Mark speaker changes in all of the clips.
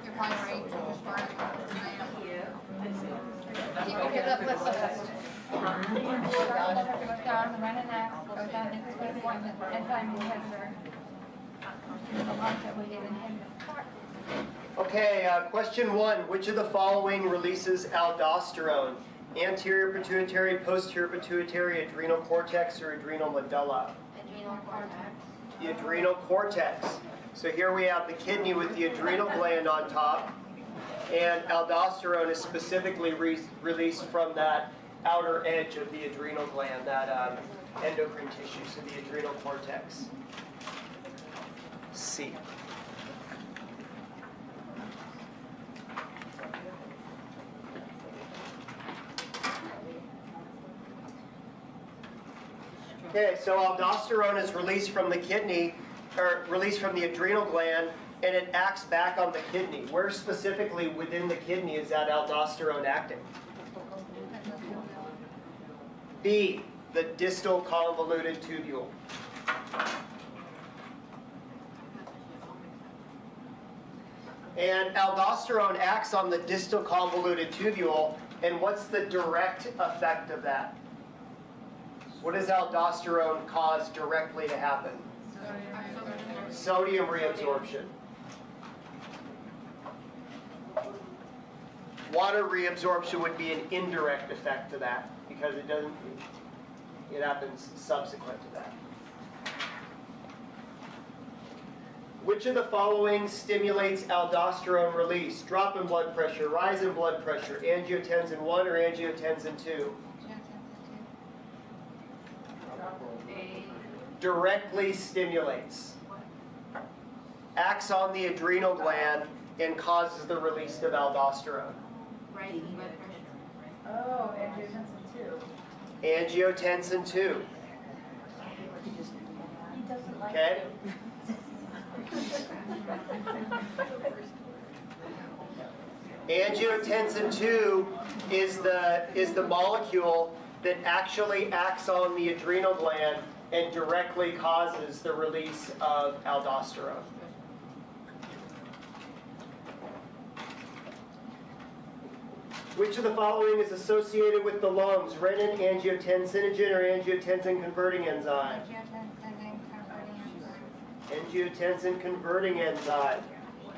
Speaker 1: You're probably right. Just burn it. Okay, let's goes down, the renin X goes down into the point, enzyme inhibitor. The ones that we get inhibited.
Speaker 2: Okay, question 1. Which of the following releases aldosterone? Anterior pituitary, posterior pituitary, adrenal cortex, or adrenal medulla?
Speaker 1: Adrenal cortex.
Speaker 2: The adrenal cortex. So here we have the kidney with the adrenal gland on top, and aldosterone is specifically released from that outer edge of the adrenal gland, that endocrine tissue, so the adrenal cortex. C. Okay, so aldosterone is released from the kidney, or released from the adrenal gland, and it acts back on the kidney. Where specifically within the kidney is that aldosterone acting? B, the distal convoluted tubule. And aldosterone acts on the distal convoluted tubule, and what's the direct effect of that? What does aldosterone cause directly to happen? Sodium reabsorption. Water reabsorption would be an indirect effect to that, because it happens subsequent to that. Which of the following stimulates aldosterone release? Drop in blood pressure, rise in blood pressure, angiotensin 1 or angiotensin 2? Directly stimulates. Acts on the adrenal gland and causes the release of aldosterone.
Speaker 1: Rising blood pressure.
Speaker 3: Oh, angiotensin 2.
Speaker 2: Angiotensin 2.
Speaker 3: He doesn't like
Speaker 2: Okay.
Speaker 3: you.
Speaker 2: Angiotensin 2 is the molecule that actually acts on the adrenal gland and directly causes the release of aldosterone. Which of the following is associated with the lungs? Renin, angiotensinogen, or angiotensin converting enzyme? Angiotensin converting enzyme.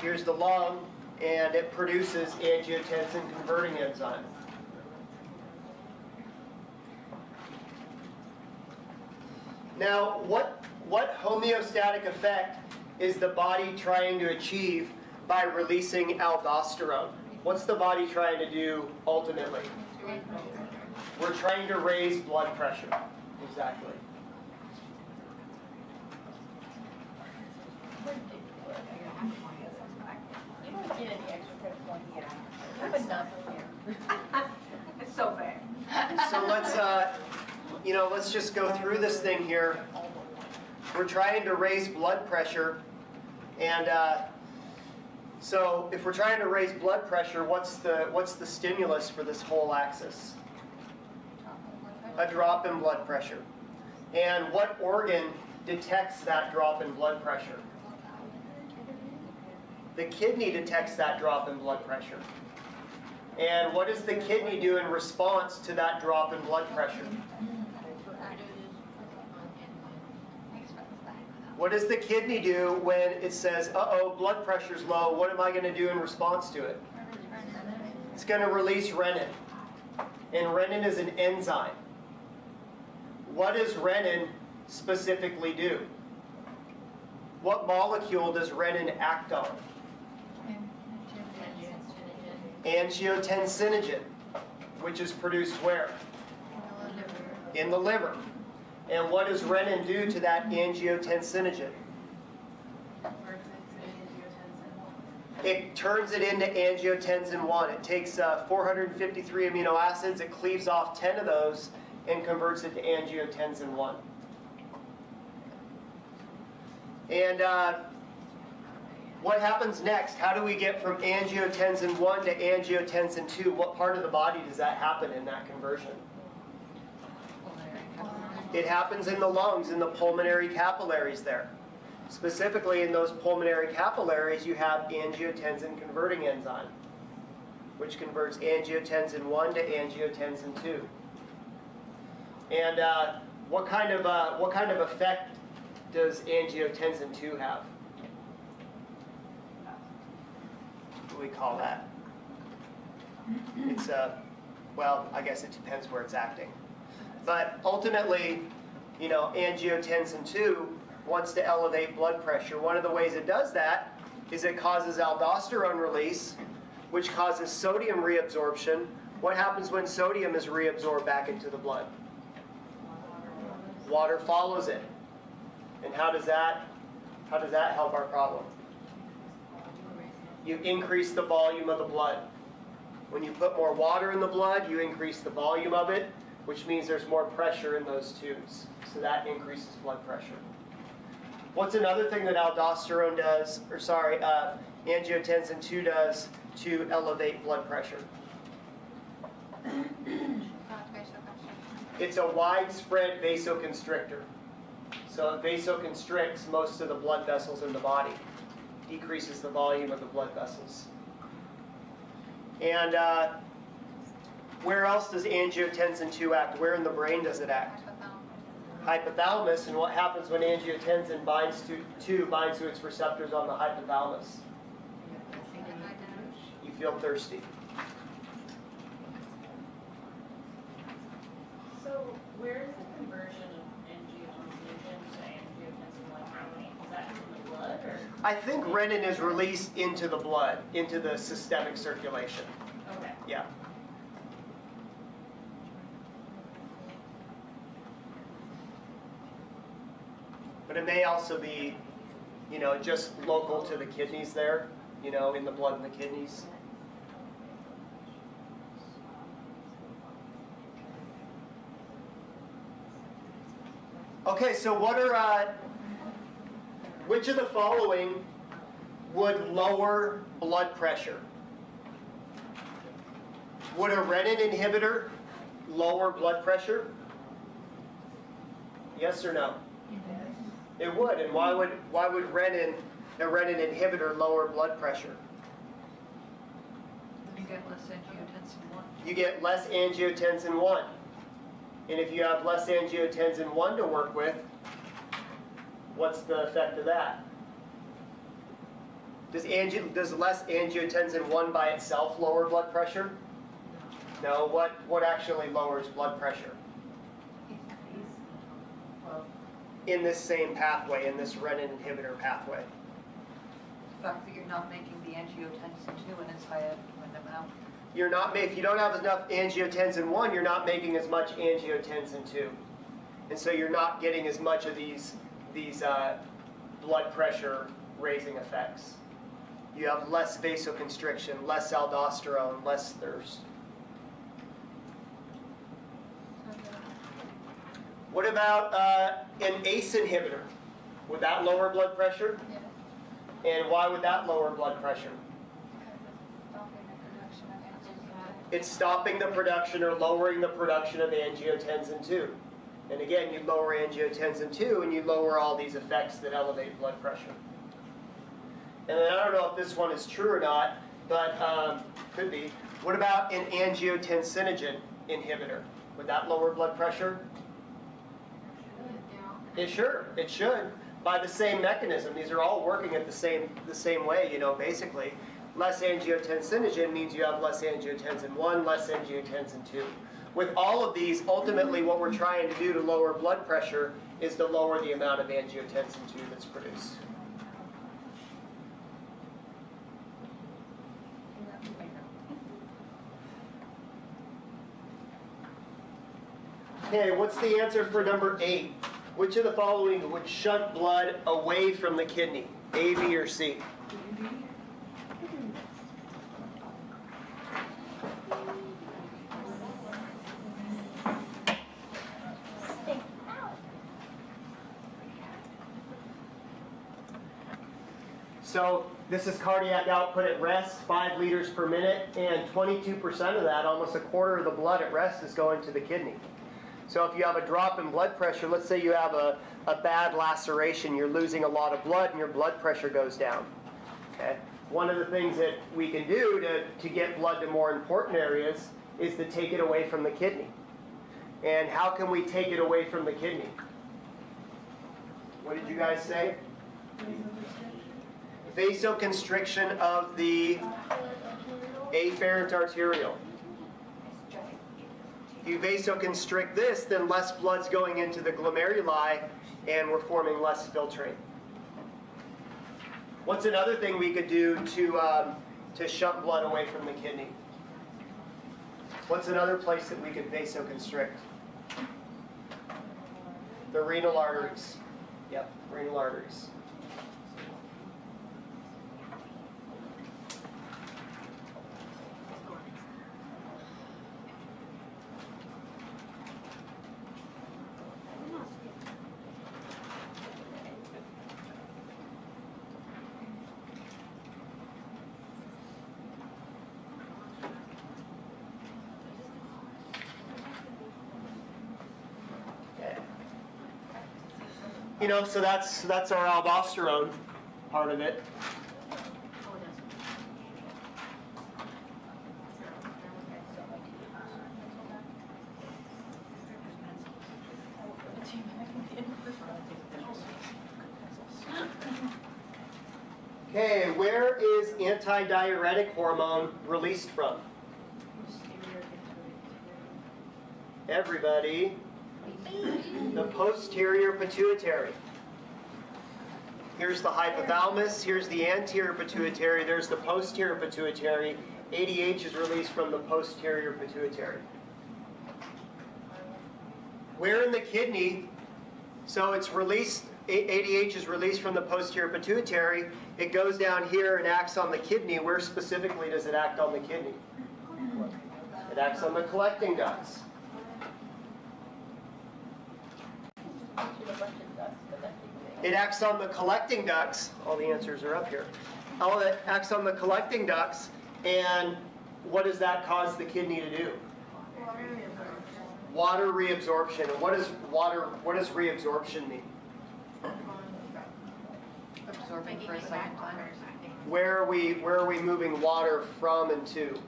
Speaker 2: Here's the lung, and it produces angiotensin converting enzyme. Now, what homeostatic effect is the body trying to achieve by releasing aldosterone? What's the body trying to do ultimately? We're trying to raise blood pressure. Exactly.
Speaker 3: You don't get any extra credit point here. But not for you. It's so fair.
Speaker 2: So let's just go through this thing here. We're trying to raise blood pressure, and so if we're trying to raise blood pressure, what's the stimulus for this whole axis? A drop in blood pressure. And what organ detects that drop in blood pressure? The kidney detects that drop in blood pressure. And what does the kidney do in response to that drop in blood pressure? What does the kidney do when it says, uh-oh, blood pressure's low, what am I going to do in response to it? It's going to release renin. And renin is an enzyme. What does renin specifically do? What molecule does renin act on? Angiotensinogen, which is produced where? In the liver. And what does renin do to that angiotensinogen? It turns it into angiotensin 1. It takes 453 amino acids, it cleaves off 10 of those, and converts it to angiotensin 1. And what happens next? How do we get from angiotensin 1 to angiotensin 2? What part of the body does that happen in that conversion? It happens in the lungs, in the pulmonary capillaries there. Specifically in those pulmonary capillaries, you have angiotensin converting enzyme, which converts angiotensin 1 to angiotensin 2. And what kind of effect does angiotensin 2 have? What do we call that? It's well, I guess it depends where it's acting. But ultimately, you know, angiotensin 2 wants to elevate blood pressure. One of the ways it does that is it causes aldosterone release, which causes sodium reabsorption. What happens when sodium is reabsorbed back into the blood? Water follows it. And how does that help our problem? You increase the volume of the blood. When you put more water in the blood, you increase the volume of it, which means there's more pressure in those tubes. So that increases blood pressure. What's another thing that aldosterone does, or sorry, angiotensin 2 does to elevate blood pressure? It's a widespread vasoconstrictor. So it vasoconstricts most of the blood vessels in the body, decreases the volume of the blood vessels. And where else does angiotensin 2 act? Where in the brain does it act? Hypothalamus. And what happens when angiotensin binds to its receptors on the hypothalamus? You feel thirsty.
Speaker 3: So where is the conversion of angiotensin to angiotensin 1 happening? Is that in the blood or?
Speaker 2: I think renin is released into the blood, into the systemic circulation.
Speaker 3: Okay.
Speaker 2: Yeah. But it may also be, you know, just local to the kidneys there, you know, in the blood and the kidneys. Okay, so which of the following would lower blood pressure? Would a renin inhibitor lower blood pressure? Yes or no? It would. And why would a renin inhibitor lower blood pressure?
Speaker 1: You get less angiotensin 1.
Speaker 2: You get less angiotensin 1. And if you have less angiotensin 1 to work with, what's the effect of that? Does less angiotensin 1 by itself lower blood pressure? No. What actually lowers blood pressure? In this same pathway, in this renin inhibitor pathway.
Speaker 1: The fact that you're not making the angiotensin 2 in its high amount.
Speaker 2: If you don't have enough angiotensin 1, you're not making as much angiotensin 2. And so you're not getting as much of these blood pressure raising effects. You have less vasoconstriction, less aldosterone, less thirst. What about an ACE inhibitor? Would that lower blood pressure?
Speaker 1: Yes.
Speaker 2: And why would that lower blood pressure? It's stopping the production or lowering the production of angiotensin 2. And again, you lower angiotensin 2 and you lower all these effects that elevate blood pressure. And then I don't know if this one is true or not, but could be. What about an angiotensinogen inhibitor? Would that lower blood pressure? It should. By the same mechanism. These are all working at the same way, you know, basically. Less angiotensinogen means you have less angiotensin 1, less angiotensin 2. With all of these, ultimately what we're trying to do to lower blood pressure is to lower the amount of angiotensin 2 that's produced. Okay, what's the answer for number 8? Which of the following would shunt blood away from the kidney? A, B, or C? So this is cardiac output at rest, 5 liters per minute, and 22% of that, almost a quarter of the blood at rest, is going to the kidney. So if you have a drop in blood pressure, let's say you have a bad laceration, you're losing a lot of blood and your blood pressure goes down. Okay? One of the things that we can do to get blood to more important areas is to take it away from the kidney. And how can we take it away from the kidney? What did you guys say? Vasoconstriction of the afferent arteriole. If you vasoconstrict this, then less blood's going into the glomeruli and we're forming less filtrate. What's another thing we could do to shunt blood away from the kidney? What's another place that we could vasoconstrict? The renal arteries. Yep, renal arteries. You know, so that's our aldosterone part of it. Okay, where is antidiuretic hormone released from? Everybody. The posterior pituitary. Here's the hypothalamus, here's the anterior pituitary, there's the posterior pituitary. ADH is released from the posterior pituitary. Where in the kidney, so it's released, ADH is released from the posterior pituitary, it goes down here and acts on the kidney. Where specifically does it act on the kidney? It acts on the collecting ducts. It acts on the collecting ducts. All the answers are up here. It acts on the collecting ducts, and what does that cause the kidney to do? Water reabsorption. And what does reabsorption mean?
Speaker 1: Absorbing for a second time.
Speaker 2: Where are we moving water from and to?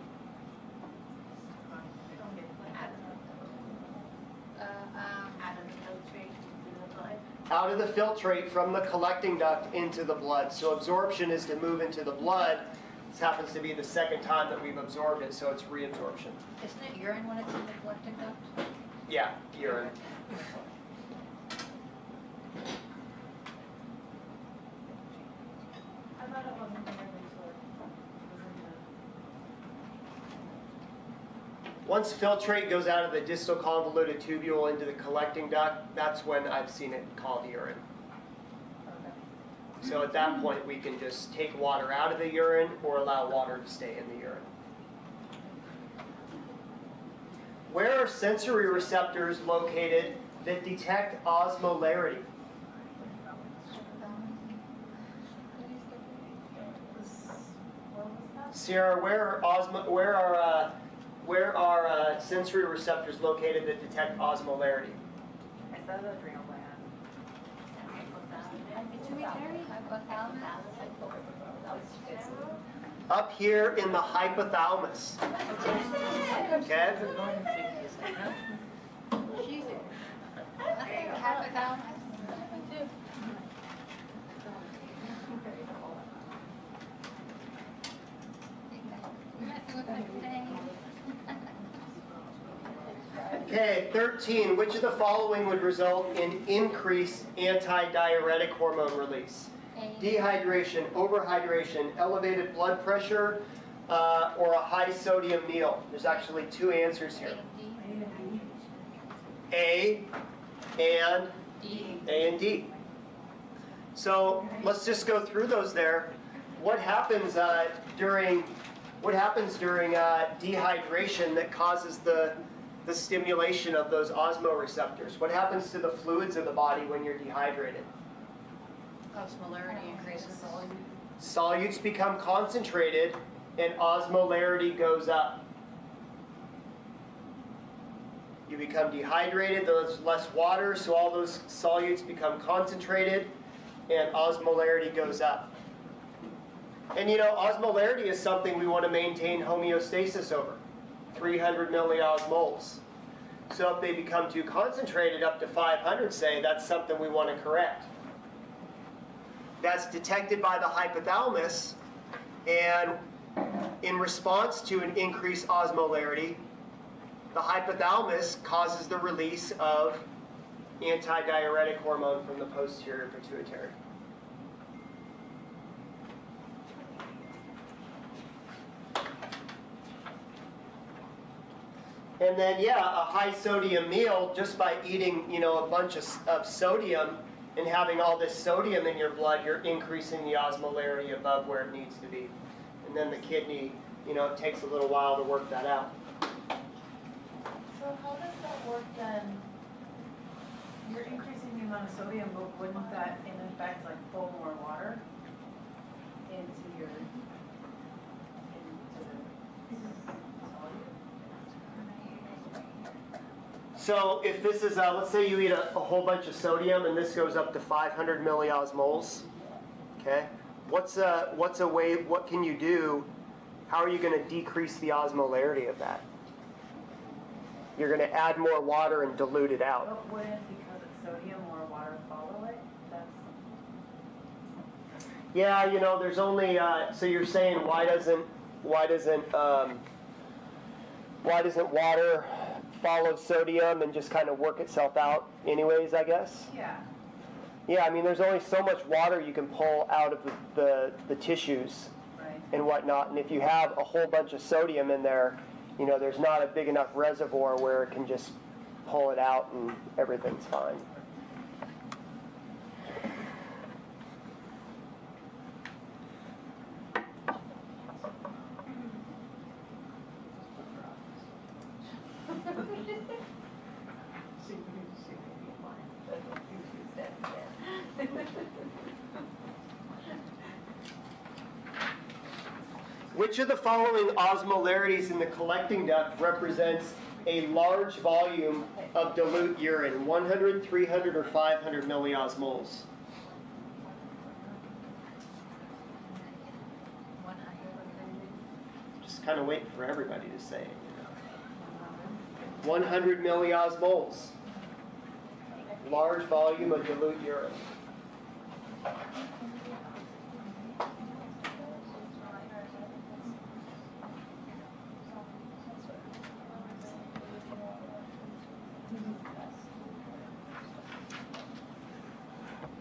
Speaker 2: Out of the filtrate from the collecting duct into the blood. So absorption is to move into the blood. This happens to be the second time that we've absorbed it, so it's reabsorption.
Speaker 1: Isn't it urine when it's in the collecting duct?
Speaker 2: Yeah, urine. Once filtrate goes out of the distal convoluted tubule into the collecting duct, that's when I've seen it called urine. So at that point, we can just take water out of the urine or allow water to stay in the urine. Where are sensory receptors located that detect osmolarity? Sierra, where are sensory receptors located that detect osmolarity?
Speaker 3: I said adrenal gland.
Speaker 1: Pituitary?
Speaker 2: Up here in the hypothalamus. Okay?
Speaker 1: Hypothalamus.
Speaker 2: Okay, 13. Which of the following would result in increased antidiuretic hormone release? Dehydration, overhydration, elevated blood pressure, or a high sodium meal? There's actually two answers here. A and D. So let's just go through those there. What happens during dehydration that causes the stimulation of those osmoreceptors? What happens to the fluids of the body when you're dehydrated?
Speaker 1: Osmolarity increases.
Speaker 2: Solutes become concentrated and osmolarity goes up. You become dehydrated, there's less water, so all those solutes become concentrated, and osmolarity goes up. And you know, osmolarity is something we want to maintain homeostasis over, 300 milliosmoles. So if they become too concentrated, up to 500 say, that's something we want to correct. That's detected by the hypothalamus, and in response to an increased osmolarity, the hypothalamus causes the release of antidiuretic hormone from the posterior pituitary. And then, yeah, a high sodium meal, just by eating, you know, a bunch of sodium and having all this sodium in your blood, you're increasing the osmolarity above where it needs to be. And then the kidney, you know, it takes a little while to work that out.
Speaker 4: So how does that work then? You're increasing the amount of sodium, but wouldn't that in effect like pull more water into your,
Speaker 2: So if this is, let's say you eat a whole bunch of sodium and this goes up to 500 milliosmoles, okay? What's a way, what can you do? How are you going to decrease the osmolarity of that? You're going to add more water and dilute it out.
Speaker 4: but wouldn't, because it's sodium, more water follow it? That's,
Speaker 2: Yeah, you know, there's only, so you're saying why doesn't water follow sodium and just kind of work itself out anyways, I guess?
Speaker 4: yeah.
Speaker 2: Yeah, I mean, there's only so much water you can pull out of the tissues
Speaker 4: Right.
Speaker 2: and whatnot. And if you have a whole bunch of sodium in there, you know, there's not a big enough reservoir where it can just pull it out and everything's fine. Which of the following osmolarities in the collecting duct represents a large volume of dilute urine, 100, 300, or 500 milliosmoles? Just kind of waiting for everybody to say it. You know. 100 milliosmoles. Large volume of dilute urine.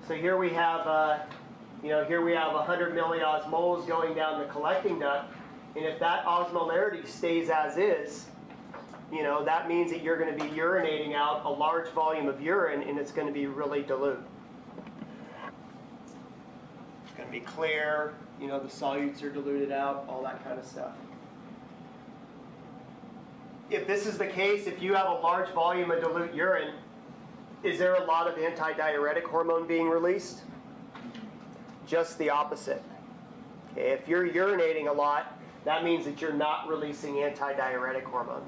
Speaker 2: So here we have, here we have 100 milliosmoles going down the collecting duct, and if that osmolarity stays as is, you know, that means that you're going to be urinating out a large volume of urine, and it's going to be really dilute. It's going to be clear, you know, the solutes are diluted out, all that kind of stuff. If this is the case, if you have a large volume of dilute urine, is there a lot of antidiuretic hormone being released? Just the opposite. Okay, if you're urinating a lot, that means that you're not releasing antidiuretic hormone.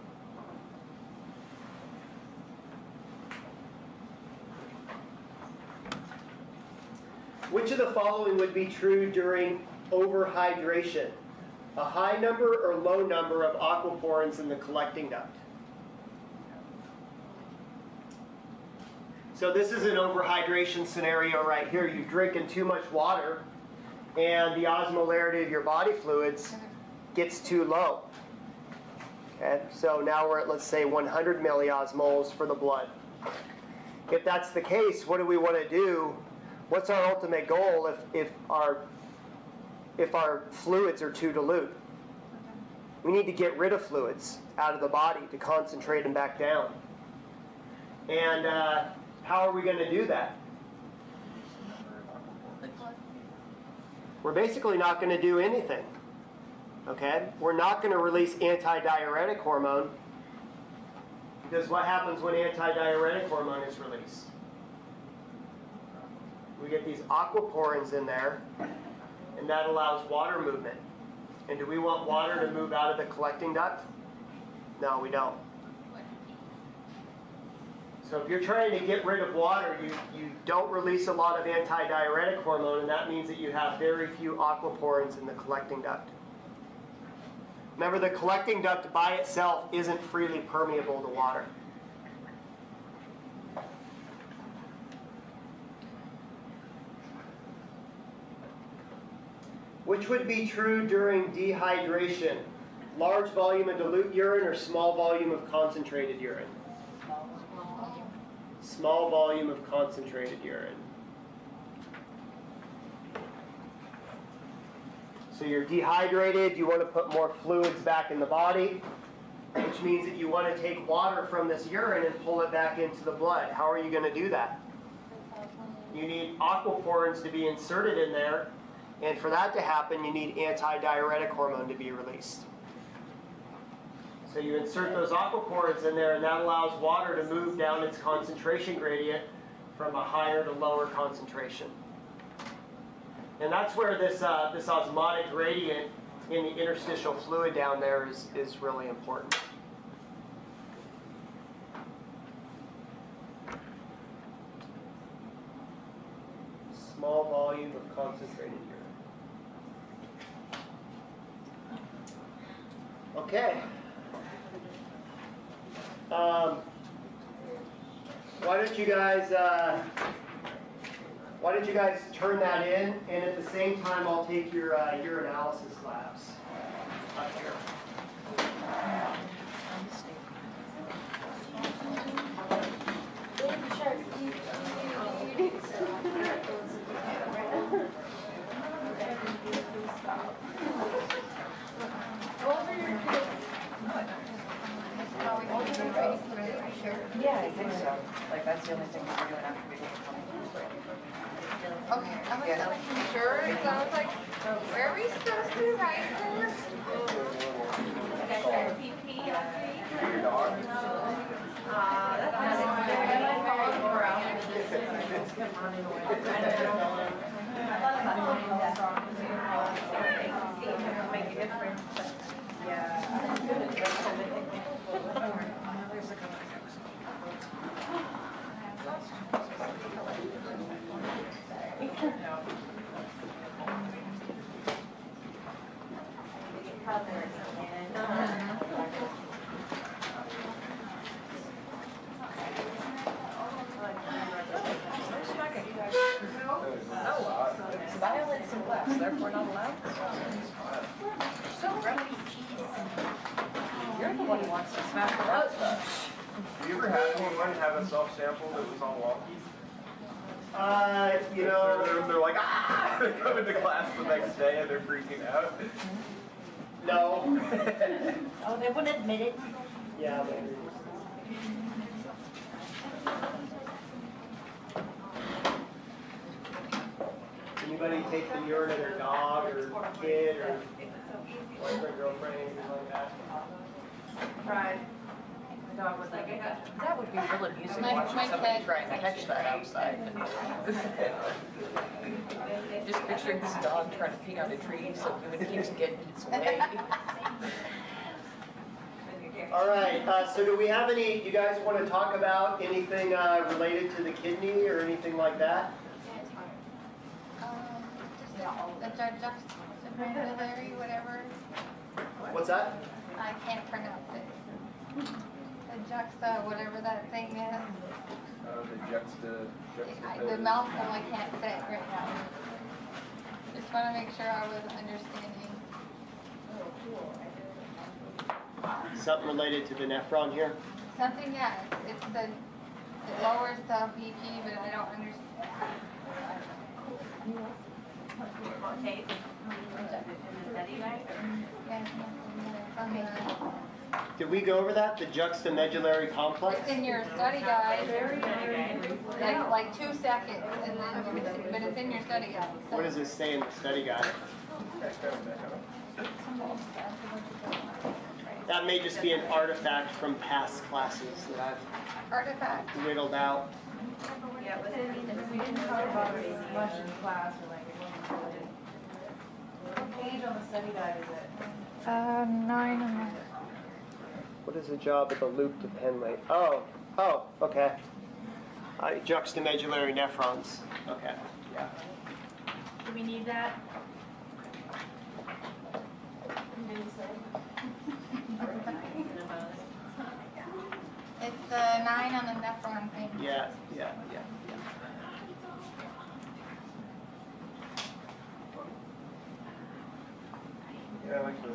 Speaker 2: Which of the following would be true during overhydration? A high number or low number of aquaporins in the collecting duct? So this is an overhydration scenario right here. You're drinking too much water and the osmolarity of your body fluids gets too low. Okay, so now we're at, let's say, 100 milliosmoles for the blood. If that's the case, what do we want to do? What's our ultimate goal if our fluids are too dilute? We need to get rid of fluids out of the body to concentrate them back down. And how are we going to do that? We're basically not going to do anything. Okay? We're not going to release antidiuretic hormone, because what happens when antidiuretic hormone is released? We get these aquaporins in there, and that allows water movement. And do we want water to move out of the collecting duct? No, we don't. So if you're trying to get rid of water, you don't release a lot of antidiuretic hormone, and that means that you have very few aquaporins in the collecting duct. Remember, the collecting duct by itself isn't freely permeable to water. Which would be true during dehydration? Large volume of dilute urine or small volume of concentrated urine? Small volume of concentrated urine. So you're dehydrated, you want to put more fluids back in the body, which means that you want to take water from this urine and pull it back into the blood. How are you going to do that? You need aquaporins to be inserted in there, and for that to happen, you need antidiuretic hormone to be released. So you insert those aquaporins in there, and that allows water to move down its concentration gradient from a higher to lower concentration. And that's where this osmotic gradient in the interstitial fluid down there is really important. Small volume of concentrated urine. Okay. Why don't you guys turn that in, and at the same time I'll take your urinalysis labs up here.
Speaker 5: Yeah, I think so. Like, that's the only thing we're doing after we get the money.
Speaker 1: Okay, I was making sure, so I was like, where are we supposed to write this?
Speaker 5: Violence and less, therefore not allowed. So really, you're the one who wants to smash the road stuff.
Speaker 6: Have you ever had anyone have a self-sample that was all wonky?
Speaker 2: You know,
Speaker 6: They're like, ah! They come into class the next day and they're freaking out.
Speaker 2: no.
Speaker 5: Oh, they wouldn't admit it.
Speaker 2: Yeah, maybe. Anybody take the urine of their dog or kid or boyfriend, girlfriend, anything like that?
Speaker 4: Tried. My dog was like,
Speaker 5: That would be real amusing
Speaker 1: My
Speaker 5: watching somebody
Speaker 1: kid-
Speaker 5: try and catch that outside. Just picturing this dog trying to pee on a tree so when it keeps getting in its way.
Speaker 2: All right, so do we have you guys want to talk about anything related to the kidney or anything like that?
Speaker 1: The juxtamedullary, whatever,
Speaker 2: What's that?
Speaker 1: I can't pronounce it. The juxta, whatever that thing is. The mouthful, I can't say it right now. Just want to make sure I was understanding.
Speaker 2: Something related to the nephron here?
Speaker 1: Something, yeah, it lowers the BP, but I don't understand.
Speaker 3: Okay.
Speaker 2: Did we go over that? The juxtamedullary complex?
Speaker 1: It's in your study guide, like 2 seconds, and then, but it's in your study guide. so-
Speaker 2: What does it say in the study guide? That may just be an artifact from past classes that
Speaker 1: Artifact.
Speaker 2: I've whittled out.
Speaker 4: yeah, but we didn't talk about it much in class, or like, it wasn't really. What page on the study guide is it?
Speaker 1: 9 and
Speaker 2: What is the job of the loop to pen weight? Oh, okay. Juxtamedullary nephrons. Okay. Yeah.
Speaker 3: Do we need that?
Speaker 1: It's the 9 on the nephron thing.
Speaker 2: Yeah.
Speaker 6: Yeah, like the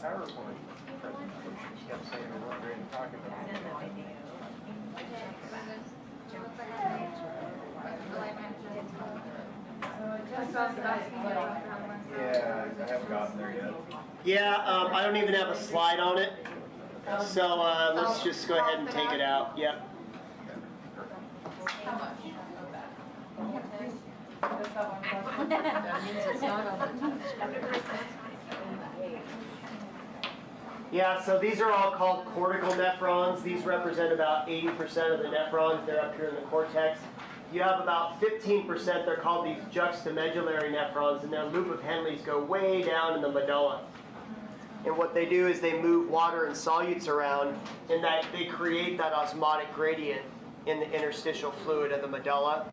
Speaker 6: PowerPoint presentation, she kept saying, we're wondering, talking about. Yeah, I haven't gotten there yet.
Speaker 2: Yeah, I don't even have a slide on it. So let's just go ahead and take it out. Yep. Yeah, so these are all called cortical nephrons. These represent about 80% of the nephrons. They're up here in the cortex. You have about 15%, they're called these juxtamedullary nephrons, and their loop of Henle's go way down in the medulla. And what they do is they move water and solutes around, and that they create that osmotic gradient in the interstitial fluid of the medulla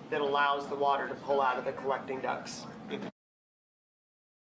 Speaker 2: that allows the water to pull out of the collecting ducts.